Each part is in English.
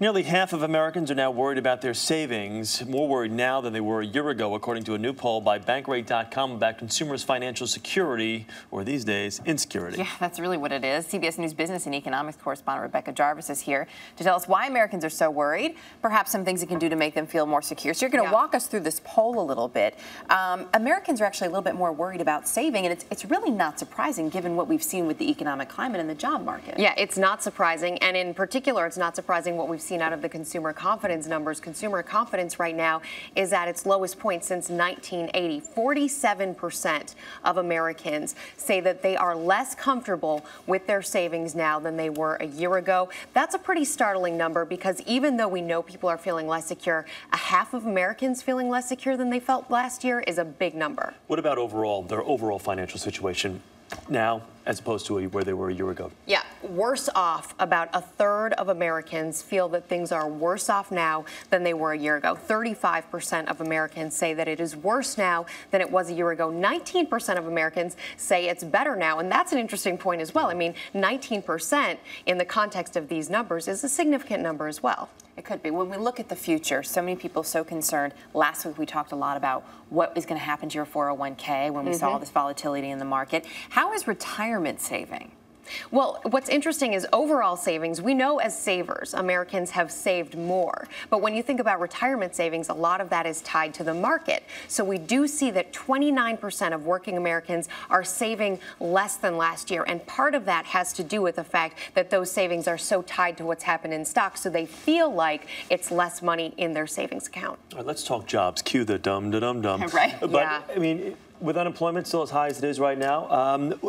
Nearly half of Americans are now worried about their savings, more worried now than they were a year ago, according to a new poll by Bankrate.com about consumers' financial security, or these days, insecurity. Yeah, that's really what it is. CBS News business and economics correspondent Rebecca Jarvis is here to tell us why Americans are so worried, perhaps some things it can do to make them feel more secure. So you're going to walk us through this poll a little bit. Americans are actually a little bit more worried about saving, and it's really not surprising given what we've seen with the economic climate and the job market. Yeah, it's not surprising, and in particular, it's not surprising what we've seen out of the consumer confidence numbers. Consumer confidence right now is at its lowest point since 1980. 47% of Americans say that they are less comfortable with their savings now than they were a year ago. That's a pretty startling number because even though we know people are feeling less secure, a half of Americans feeling less secure than they felt last year is a big number. What about their overall financial situation now as opposed to where they were a year ago? Yeah, worse off. About a third of Americans feel that things are worse off now than they were a year ago. 35% of Americans say that it is worse now than it was a year ago. 19% of Americans say it's better now, and that's an interesting point as well. I mean, 19% in the context of these numbers is a significant number as well. It could be. When we look at the future, so many people so concerned. Last week we talked a lot about what is going to happen to your 401k when we saw all this volatility in the market. How is retirement saving? Well, what's interesting is overall savings. We know as savers, Americans have saved more. But when you think about retirement savings, a lot of that is tied to the market. So we do see that 29% of working Americans are saving less than last year. And part of that has to do with the fact that those savings are so tied to what's happened in stocks. So they feel like it's less money in their savings account. All right, let's talk jobs. Cue the dum-da-dum-dum. Right. But, yeah. I mean, with unemployment still as high as it is right now,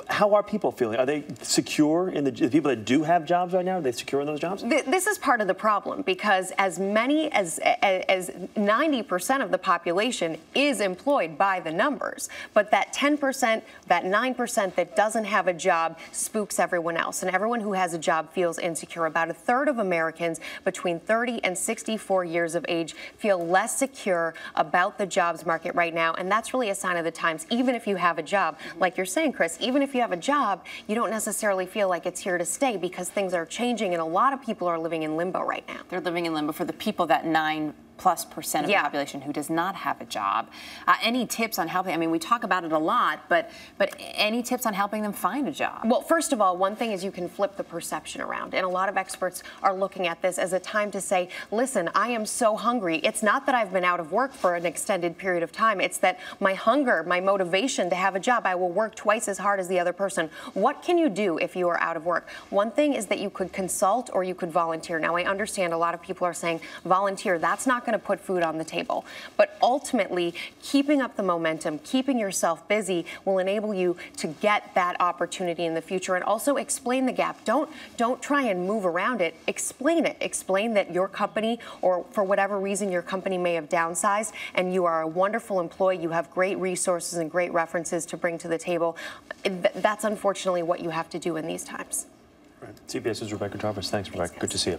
how are people feeling? Are they secure in the people that do have jobs right now? Are they secure in those jobs? This is part of the problem because as many as 90% of the population is employed by the numbers. But that 10%, that 9% that doesn't have a job spooks everyone else. And everyone who has a job feels insecure. About a third of Americans between 30 and 64 years of age feel less secure about the jobs market right now. And that's really a sign of the times. Even if you have a job, like you're saying, Chris, even if you have a job, you don't necessarily feel like it's here to stay because things are changing and a lot of people are living in limbo right now. They're living in limbo for the people, that 9+% of the population who does not have a job. Any tips on helping? I mean, we talk about it a lot, but any tips on helping them find a job? Well, first of all, one thing is you can flip the perception around. And a lot of experts are looking at this as a time to say, listen, I am so hungry. It's not that I've been out of work for an extended period of time. It's that my hunger, my motivation to have a job, I will work twice as hard as the other person. What can you do if you are out of work? One thing is that you could consult or you could volunteer. Now, I understand a lot of people are saying volunteer. That's not going to put food on the table. But ultimately, keeping up the momentum, keeping yourself busy will enable you to get that opportunity in the future. And also explain the gap. Don't try and move around it. Explain it. Explain that your company, or for whatever reason your company may have downsized, and you are a wonderful employee. You have great resources and great references to bring to the table. That's unfortunately what you have to do in these times. Right. CBS's Rebecca Jarvis. Thanks, Rebecca. Good to see you.